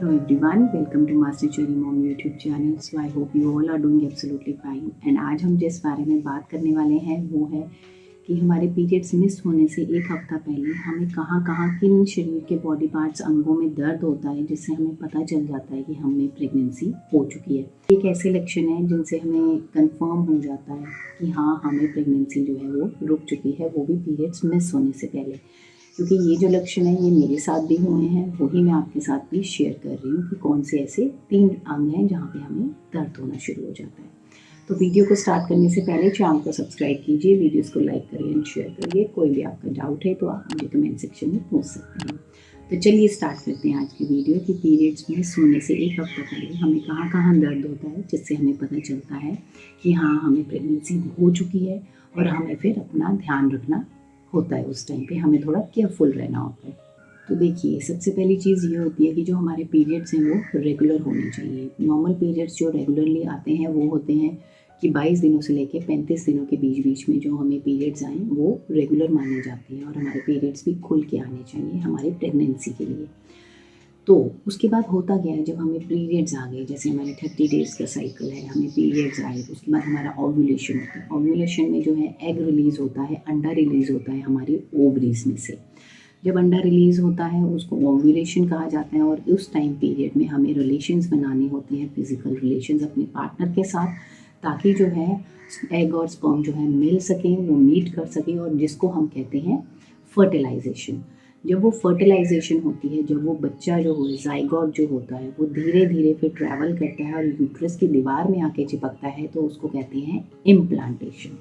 Hello everyone, welcome to Master Cherry Mom YouTube channel. So I hope you all are doing absolutely fine. And आज हम जिस बारे में बात करने वाले हैं वो है कि हमारे पीरियड्स मिस होने से एक हफ्ता पहले हमें कहाँ कहाँ किन शरीर के बॉडी पार्ट्स अंगों में दर्द होता है, जिससे हमें पता चल जाता है कि हमें प्रेगनेंसी हो चुकी है। एक ऐसे लक्षण है जिनसे हमें कंफर्म हो जाता है कि हाँ, हमें प्रेगनेंसी जो है वो रुक चुकी है, वो भी पीरियड्स मिस होने से पहले। क्योंकि ये जो लक्षण है ये मेरे साथ भी हुए हैं, वही मैं आपके साथ भी शेयर कर रही हूँ कि कौन से ऐसे 3 अंग हैं जहाँ पे हमें दर्द होना शुरू हो जाता है। तो वीडियो को स्टार्ट करने से पहले चैनल को सब्सक्राइब कीजिए, वीडियोस को लाइक करिए एंड शेयर करिए। कोई भी आपका डाउट है तो आप मुझे कमेंट सेक्शन में पूछ सकते हैं। तो चलिए स्टार्ट करते हैं आज की वीडियो कि पीरियड्स मिस होने से एक हफ्ता पहले हमें कहाँ कहाँ दर्द होता है, जिससे हमें पता चलता है कि हाँ, हमें प्रेगनेंसी हो चुकी है और हमें फिर अपना ध्यान रखना होता है। उस टाइम पे हमें थोड़ा केयरफुल रहना होता है। तो देखिए, सबसे पहली चीज़ ये होती है कि जो हमारे पीरियड्स हैं वो रेगुलर होने चाहिए। नॉर्मल पीरियड्स जो रेगुलरली आते हैं वो होते हैं कि 22 दिनों से लेके 35 दिनों के बीच बीच में जो हमें पीरियड्स आएँ वो रेगुलर माने जाते हैं, और हमारे पीरियड्स भी खुल के आने चाहिए हमारी प्रेगनेंसी के लिए। तो उसके बाद होता क्या है, जब हमें पीरियड्स आ गए, जैसे हमारे 30 डेज़ का साइकिल है, हमें पीरियड्स आए, उसके बाद हमारा ओव्यूलेशन होता है। ओव्यूलेशन में जो है एग रिलीज़ होता है, अंडा रिलीज़ होता है हमारी ओवरीज में से। जब अंडा रिलीज़ होता है उसको ओव्यूलेशन कहा जाता है, और उस टाइम पीरियड में हमें रिलेशंस बनाने होते हैं, फिजिकल रिलेशंस अपने पार्टनर के साथ, ताकि जो है एग और स्पर्म जो है मिल सकें, वो मीट कर सकें, और जिसको हम कहते हैं फर्टिलाइजेशन। जब वो फर्टिलाइजेशन होती है, जब वो बच्चा जो है जाइगोट जो होता है वो धीरे धीरे फिर ट्रैवल करता है और यूट्रस की दीवार में आके चिपकता है, तो उसको कहते हैं इम्प्लांटेशन।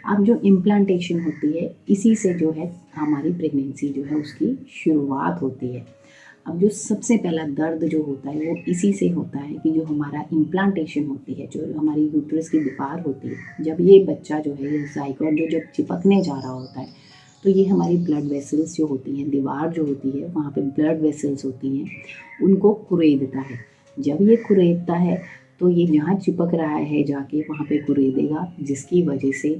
अब जो इम्प्लांटेशन होती है, इसी से जो है हमारी प्रेगनेंसी जो है उसकी शुरुआत होती है। अब जो सबसे पहला दर्द जो होता है वो इसी से होता है कि जो हमारा इम्प्लांटेशन होती है, जो हमारी यूट्रस की दीवार होती है, जब ये बच्चा जो है, ये जाइगोट जो जब चिपकने जा रहा होता है, तो ये हमारी ब्लड वेसल्स जो होती हैं, दीवार जो होती है वहाँ पे ब्लड वेसल्स होती हैं, उनको कुरेदता है। जब ये कुरेदता है तो ये जहाँ चिपक रहा है जाके वहाँ पे कुरेदेगा, जिसकी वजह से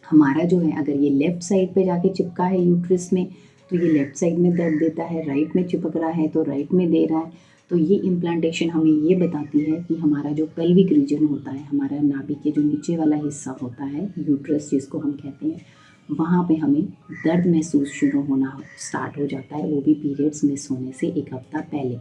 हमारा जो है, अगर ये लेफ़्ट साइड पे जाके चिपका है यूट्रस में तो ये लेफ़्ट साइड में दर्द देता है, राइट में चिपक रहा है तो राइट में दे रहा है। तो ये इम्प्लांटेशन हमें ये बताती है कि हमारा जो पेल्विक रीजन होता है, हमारा नाभि के जो नीचे वाला हिस्सा होता है, यूट्रस जिसको हम कहते हैं, वहाँ पे हमें दर्द महसूस शुरू होना स्टार्ट हो जाता है, वो भी पीरियड्स मिस होने से एक हफ्ता पहले।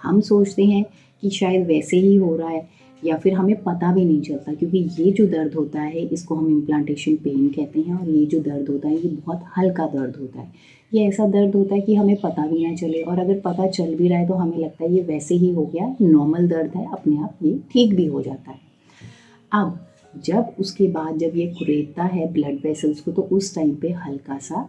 हम सोचते हैं कि शायद वैसे ही हो रहा है, या फिर हमें पता भी नहीं चलता, क्योंकि ये जो दर्द होता है इसको हम इम्प्लांटेशन पेन कहते हैं, और ये जो दर्द होता है ये बहुत हल्का दर्द होता है। ये ऐसा दर्द होता है कि हमें पता भी ना चले, और अगर पता चल भी रहा है तो हमें लगता है ये वैसे ही हो गया, नॉर्मल दर्द है, अपने आप ये ठीक भी हो जाता है। अब जब उसके बाद जब ये कुरेदता है ब्लड वेसल्स को, तो उस टाइम पे हल्का सा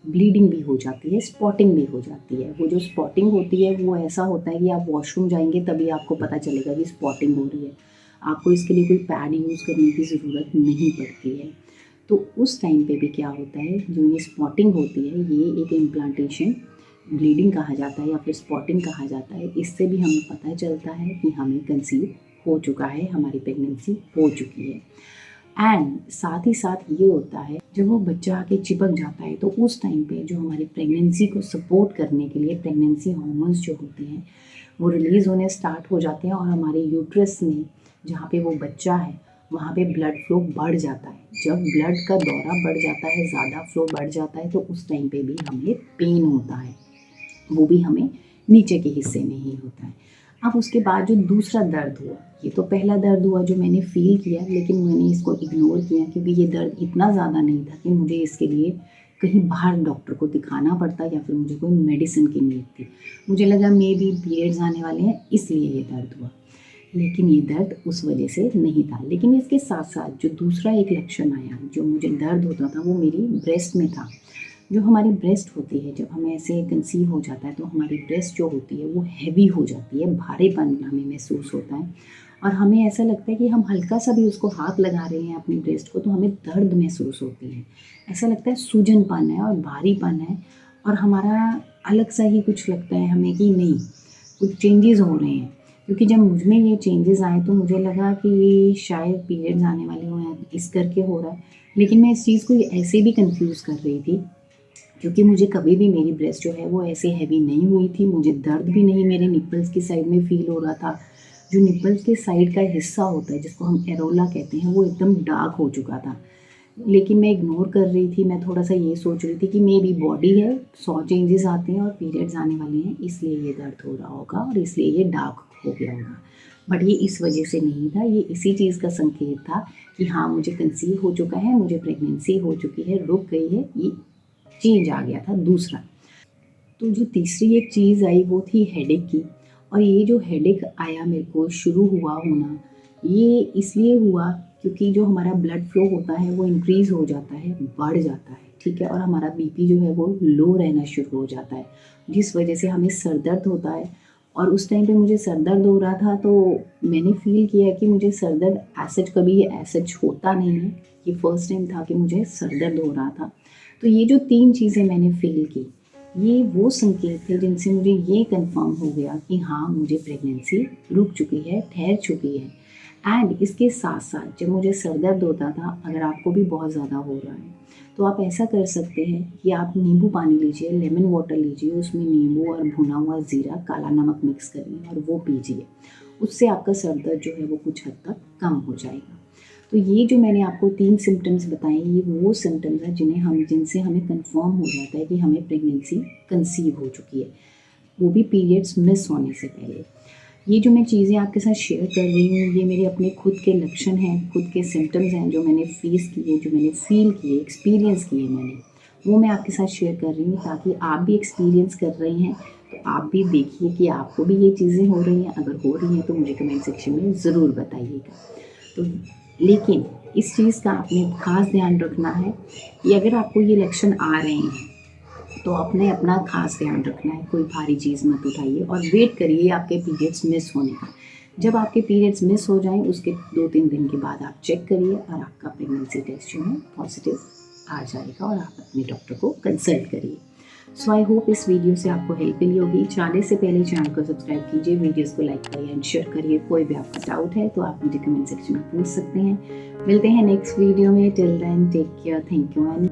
ब्लीडिंग भी हो जाती है, स्पॉटिंग भी हो जाती है। वो जो स्पॉटिंग होती है वो ऐसा होता है कि आप वॉशरूम जाएंगे तभी आपको पता चलेगा कि स्पॉटिंग हो रही है। आपको इसके लिए कोई पैड यूज़ करने की ज़रूरत नहीं पड़ती है। तो उस टाइम पे भी क्या होता है, जो ये स्पॉटिंग होती है ये एक इम्प्लांटेशन ब्लीडिंग कहा जाता है या फिर स्पॉटिंग कहा जाता है। इससे भी हमें पता चलता है कि हमें कंसीव हो चुका है, हमारी प्रेगनेंसी हो चुकी है। एंड साथ ही साथ ये होता है, जब वो बच्चा आके चिपक जाता है तो उस टाइम पे जो हमारी प्रेगनेंसी को सपोर्ट करने के लिए प्रेगनेंसी हार्मोन्स जो होते हैं वो रिलीज़ होने स्टार्ट हो जाते हैं, और हमारे यूट्रस में जहाँ पे वो बच्चा है वहाँ पे ब्लड फ्लो बढ़ जाता है। जब ब्लड का दौरा बढ़ जाता है, ज़्यादा फ्लो बढ़ जाता है, तो उस टाइम पे भी हमें पेन होता है, वो भी हमें नीचे के हिस्से में ही होता है। अब उसके बाद जो दूसरा दर्द हुआ, ये तो पहला दर्द हुआ जो मैंने फ़ील किया, लेकिन मैंने इसको इग्नोर किया क्योंकि ये दर्द इतना ज़्यादा नहीं था कि मुझे इसके लिए कहीं बाहर डॉक्टर को दिखाना पड़ता या फिर मुझे कोई मेडिसिन की नीड थी। मुझे लगा मे बी पीरियड्स आने वाले हैं इसलिए ये दर्द हुआ, लेकिन ये दर्द उस वजह से नहीं था। लेकिन इसके साथ साथ जो दूसरा एक लक्षण आया, जो मुझे दर्द होता था, वो मेरी ब्रेस्ट में था। जो हमारी ब्रेस्ट होती है, जब हमें ऐसे कंसीव हो जाता है तो हमारी ब्रेस्ट जो होती है वो हैवी हो जाती है, भारीपन हमें महसूस होता है, और हमें ऐसा लगता है कि हम हल्का सा भी उसको हाथ लगा रहे हैं अपनी ब्रेस्ट को तो हमें दर्द महसूस होती है। ऐसा लगता है सूजनपन है और भारीपन है, और हमारा अलग सा ही कुछ लगता है हमें कि नहीं, कुछ चेंजेस हो रहे हैं। क्योंकि जब मुझ में ये चेंजेस आए तो मुझे लगा कि ये शायद पीरियड्स आने वाले हो, इस करके हो रहा है, लेकिन मैं इस चीज़ को ऐसे भी कंफ्यूज कर रही थी क्योंकि मुझे कभी भी मेरी ब्रेस्ट जो है वो ऐसे हैवी नहीं हुई थी, मुझे दर्द भी नहीं मेरे निप्पल्स की साइड में फ़ील हो रहा था। जो निप्पल्स के साइड का हिस्सा होता है जिसको हम एरोला कहते हैं, वो एकदम डार्क हो चुका था। लेकिन मैं इग्नोर कर रही थी, मैं थोड़ा-सा ये सोच रही थी कि मे बी बॉडी है, 100 चेंजेस आते हैं और पीरियड्स आने वाले हैं, इसलिए ये दर्द हो रहा होगा और इसलिए ये डार्क हो गया होगा। बट ये इस वजह से नहीं था, ये इसी चीज़ का संकेत था कि हाँ, मुझे कंसीव हो चुका है, मुझे प्रेगनेंसी हो चुकी है, रुक गई है, ये चेंज आ गया था दूसरा। तो जो तीसरी एक चीज़ आई वो थी हेडेक की, और ये जो हेडेक आया मेरे को शुरू हुआ होना, ये इसलिए हुआ क्योंकि जो हमारा ब्लड फ्लो होता है वो इंक्रीज़ हो जाता है, बढ़ जाता है, ठीक है? और हमारा बीपी जो है वो लो रहना शुरू हो जाता है, जिस वजह से हमें सर दर्द होता है। और उस टाइम पे मुझे सर दर्द हो रहा था, तो मैंने फ़ील किया कि मुझे सर दर्द ऐसा कभी ऐसा होता नहीं है, ये फर्स्ट टाइम था कि मुझे सर दर्द हो रहा था। तो ये जो 3 चीज़ें मैंने फ़ील की, ये वो संकेत थे जिनसे मुझे ये कंफर्म हो गया कि हाँ, मुझे प्रेगनेंसी रुक चुकी है, ठहर चुकी है। एंड इसके साथ-साथ जब मुझे सर दर्द होता था, अगर आपको भी बहुत ज़्यादा हो रहा है, तो आप ऐसा कर सकते हैं कि आप नींबू पानी लीजिए, लेमन वाटर लीजिए, उसमें नींबू और भुना हुआ ज़ीरा, काला नमक मिक्स करिए और वो पीजिए। उससे आपका सर दर्द जो है वो कुछ हद तक कम हो जाएगा। तो ये जो मैंने आपको 3 सिम्पटम्स बताए, ये वो सिम्पटम्स हैं जिनसे हमें कन्फर्म हो जाता है कि हमें प्रेगनेंसी कंसीव हो चुकी है, वो भी पीरियड्स मिस होने से पहले। ये जो मैं चीज़ें आपके साथ शेयर कर रही हूँ, ये मेरे अपने खुद के लक्षण हैं, खुद के सिम्पटम्स हैं जो मैंने फेस किए, जो मैंने फ़ील किए, एक्सपीरियंस किए मैंने, वो मैं आपके साथ शेयर कर रही हूँ ताकि आप भी एक्सपीरियंस कर रही हैं, तो आप भी देखिए कि आपको भी ये चीज़ें हो रही हैं। अगर हो रही हैं तो मुझे कमेंट सेक्शन में ज़रूर बताइएगा। तो लेकिन इस चीज़ का आपने ख़ास ध्यान रखना है कि अगर आपको ये लक्षण आ रहे हैं, तो आपने अपना ख़ास ध्यान रखना है, कोई भारी चीज़ मत उठाइए और वेट करिए आपके पीरियड्स मिस होने का। जब आपके पीरियड्स मिस हो जाएँ, उसके 2-3 दिन के बाद आप चेक करिए और आपका प्रेगनेंसी टेस्ट जो है पॉज़िटिव आ जाएगा और आप अपने डॉक्टर को कंसल्ट करिए। सो आई होप इस वीडियो से आपको हेल्प मिली होगी। जाने से पहले चैनल को सब्सक्राइब कीजिए, वीडियोज़ को लाइक करिए एंड शेयर करिए। कोई भी आपका डाउट है तो आप मुझे कमेंट सेक्शन में पूछ सकते हैं। मिलते हैं नेक्स्ट वीडियो में। Till then take care, thank you and